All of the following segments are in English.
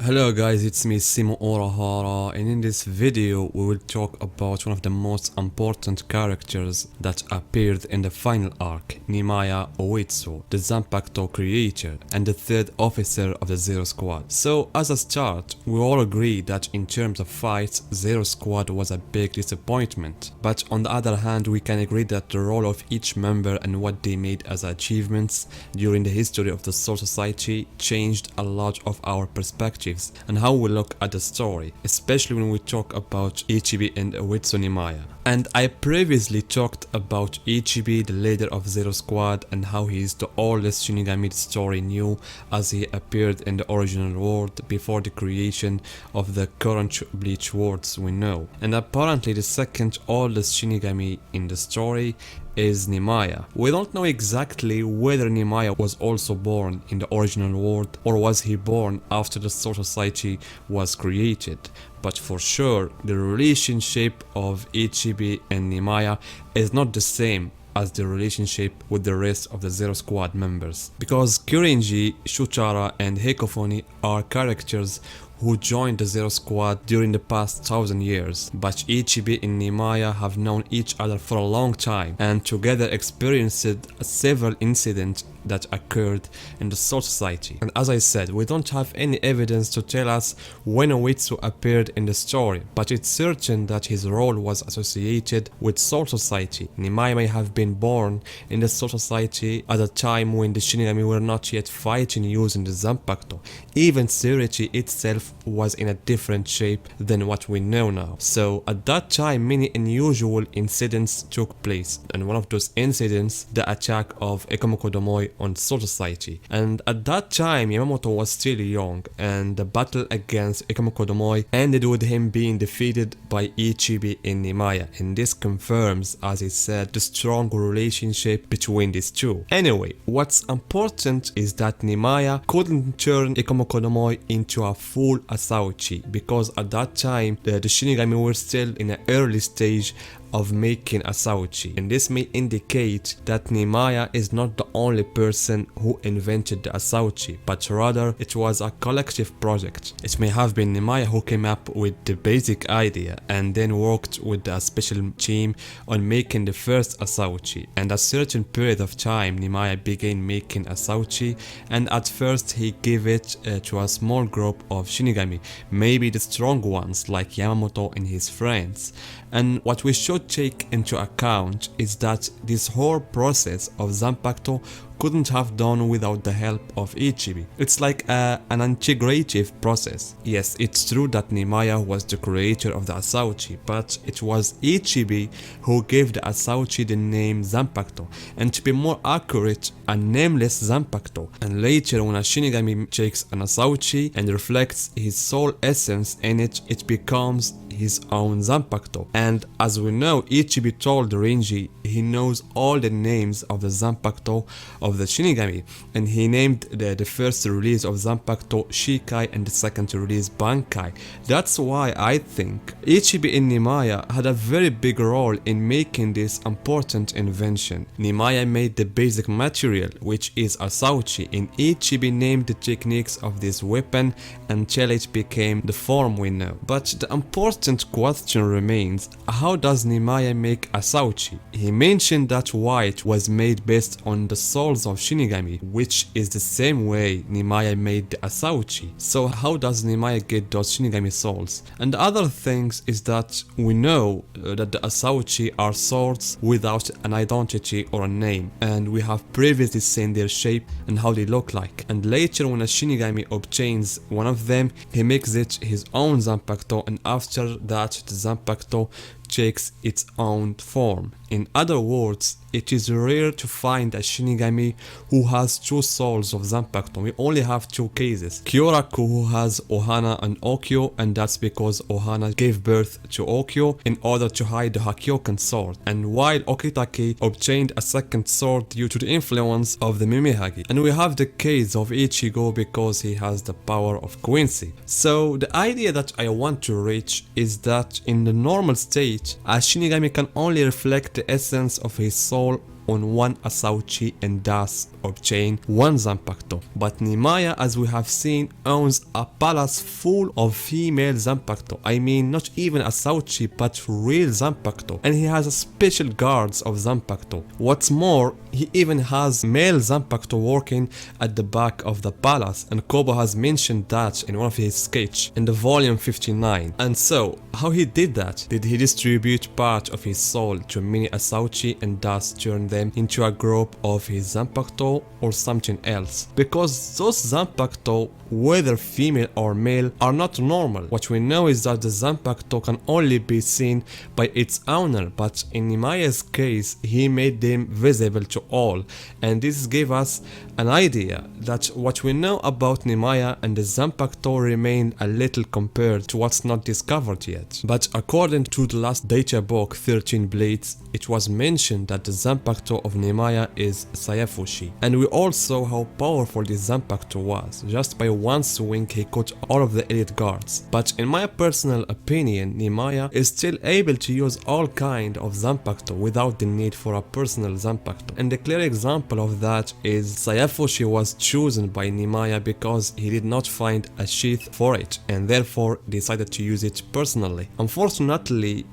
Hello guys, it's me Simo Orahara, and in this video we will talk about one of the most important characters that appeared in the final arc, Nimaya Oitsu, the Zanpakuto creator and the third officer of the Zero Squad. So as a start, we all agree that in terms of fights, Zero Squad was a big disappointment, but on the other hand we can agree that the role of each member and what they made as achievements during the history of the Soul Society changed a lot of our perspectives and how we look at the story, especially when we talk about Ichibi and Oitsu Nimaya. And I previously talked about Ichibi, the leader of Zero Squad, and how he is the oldest Shinigami the story knew, as he appeared in the original world before the creation of the current Bleach worlds we know. And apparently the second oldest Shinigami in the story is Nimaya. We don't know exactly whether Nimaya was also born in the original world or was he born after the Soul Society was created, but for sure the relationship of Ichibi and Nimaya is not the same as the relationship with the rest of the Zero Squad members, because Kyurenji, Shuchara and Hikofuni are characters who joined the Zero Squad during the past 1000 years, but Ichibi and Nimaya have known each other for a long time and together experienced several incidents that occurred in the Soul Society. And as I said, we don't have any evidence to tell us when Oitsu appeared in the story, but it's certain that his role was associated with Soul Society. Nimaya may have been born in the Soul Society at a time when the Shinigami were not yet fighting using the Zanpakuto. Even Tsurugi itself was in a different shape than what we know now. So at that time many unusual incidents took place, and one of those incidents, the attack of Ikamoko Domoy on Soul Society. And at that time Yamamoto was still young, and the battle against Ikamoko Domoy ended with him being defeated by Ichibi and Nimaya, and this confirms, as I said, the strong relationship between these two. Anyway, what's important is that Nimaya couldn't turn Ikamoko Domoy into a full Asauchi, because at that time the Shinigami were still in an early stage of making Asauchi, and this may indicate that Nimaya is not the only person who invented the Asauchi, but rather it was a collective project. It may have been Nimaya who came up with the basic idea and then worked with a special team on making the first Asauchi, and at a certain period of time Nimaya began making Asauchi, and at first he gave it to a small group of Shinigami, maybe the strong ones like Yamamoto and his friends. And what we should take into account is that this whole process of Zanpakuto couldn't have done without the help of Ichibi. It's like an integrative process. Yes, it's true that Nimaya was the creator of the Asauchi, but it was Ichibi who gave the Asauchi the name Zanpakuto, and to be more accurate, a nameless Zanpakuto. And later when a Shinigami takes an Asauchi and reflects his soul essence in it, it becomes his own Zanpakuto. And as we know, Ichibi told Renji he knows all the names of the Zanpakuto of the Shinigami, and he named the first release of Zanpakuto Shikai and the second release Bankai. That's why I think Ichibi and Nimaya had a very big role in making this important invention. Nimaya made the basic material, which is Asauchi, and Ichibi named the techniques of this weapon until it became the form we know. But the important question remains, how does Nimaya make Asauchi? He mentioned that white was made based on the souls of Shinigami, which is the same way Nimaya made the Asauchi. So how does Nimaya get those Shinigami souls? And the other things is that we know that the Asauchi are swords without an identity or a name, and we have previously seen their shape and how they look like. And later when a Shinigami obtains one of them, he makes it his own Zanpakuto, and after that the Zanpakuto takes its own form. In other words, it is rare to find a Shinigami who has two souls of Zanpakuto. We only have two cases. Kyoraku, who has Ohana and Okyo, and that's because Ohana gave birth to Okyo in order to hide the Hakyokan sword, and while Okitake obtained a second sword due to the influence of the Mimihagi. And we have the case of Ichigo because he has the power of Quincy. So the idea that I want to reach is that in the normal state, a Shinigami can only reflect the essence of his soul on one Asauchi and thus obtain one Zanpakuto. But Nimaya, as we have seen, owns a palace full of female Zanpakuto. I mean, not even Asauchi, but real Zanpakuto. And he has a special guards of Zanpakuto. What's more, he even has male Zanpakuto working at the back of the palace, and Kobo has mentioned that in one of his sketches in the volume 59. And so, how he did that? Did he distribute part of his soul to many Asauchi and thus turn them into a group of his Zanpakuto, or something else? Because those Zanpakuto, whether female or male, are not normal. What we know is that the Zanpakuto can only be seen by its owner, but in Nimaya's case, he made them visible to all, and this gave us an idea that what we know about Nimaya and the Zanpakuto remain a little compared to what's not discovered yet. But according to the last data book 13 Blades, it was mentioned that the Zanpakuto of Nimaya is Sayafushi, and we all saw how powerful this Zanpakuto was. Just by one swing he caught all of the elite guards. But in my personal opinion, Nimaya is still able to use all kind of Zanpakuto without the need for a personal Zanpakuto. And the clear example of that is Sayafushi was chosen by Nimaya because he did not find a sheath for it and therefore decided to use it personally. Unfortunately,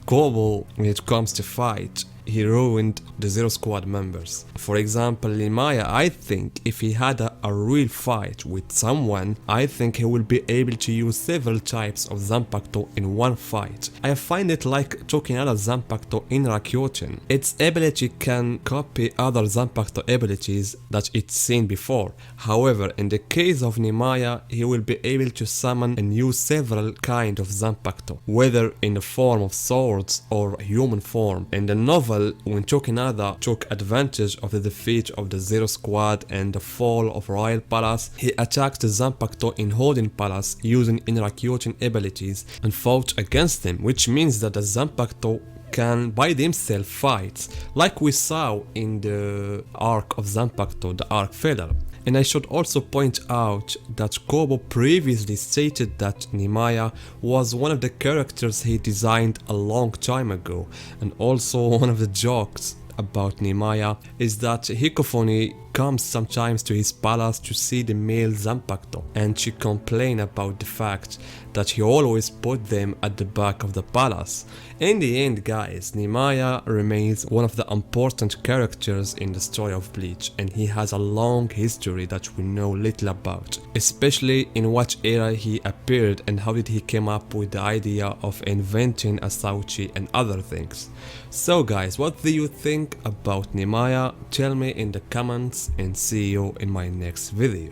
Kobo, when it comes to fight, he ruined the Zero Squad members. For example, Nimaya, I think if he had a real fight with someone, I think he will be able to use several types of Zanpakuto in one fight. I find it like Tokinada Zanpakuto in Rakuten. Its ability can copy other Zanpakuto abilities that it's seen before. However, in the case of Nimaya, he will be able to summon and use several kind of Zanpakuto, whether in the form of swords or human form. In the novel, when Tokinada took advantage of the defeat of the Zero Squad and the fall of Royal Palace, he attacked the Zanpakuto in Holding Palace using Inrakyutin abilities and fought against them, which means that the Zanpakuto can by themselves fight, like we saw in the arc of Zanpakuto, the arc filler. And I should also point out that Kobo previously stated that Nimaya was one of the characters he designed a long time ago, and also one of the jokes about Nimaya is that Hikofune comes sometimes to his palace to see the male Zanpakuto, and she complains about the fact that he always put them at the back of the palace. In the end, guys, Nimaya remains one of the important characters in the story of Bleach, and he has a long history that we know little about, especially in what era he appeared and how did he came up with the idea of inventing Asauchi and other things. So guys, what do you think about Nimaya? Tell me in the comments and see you in my next video.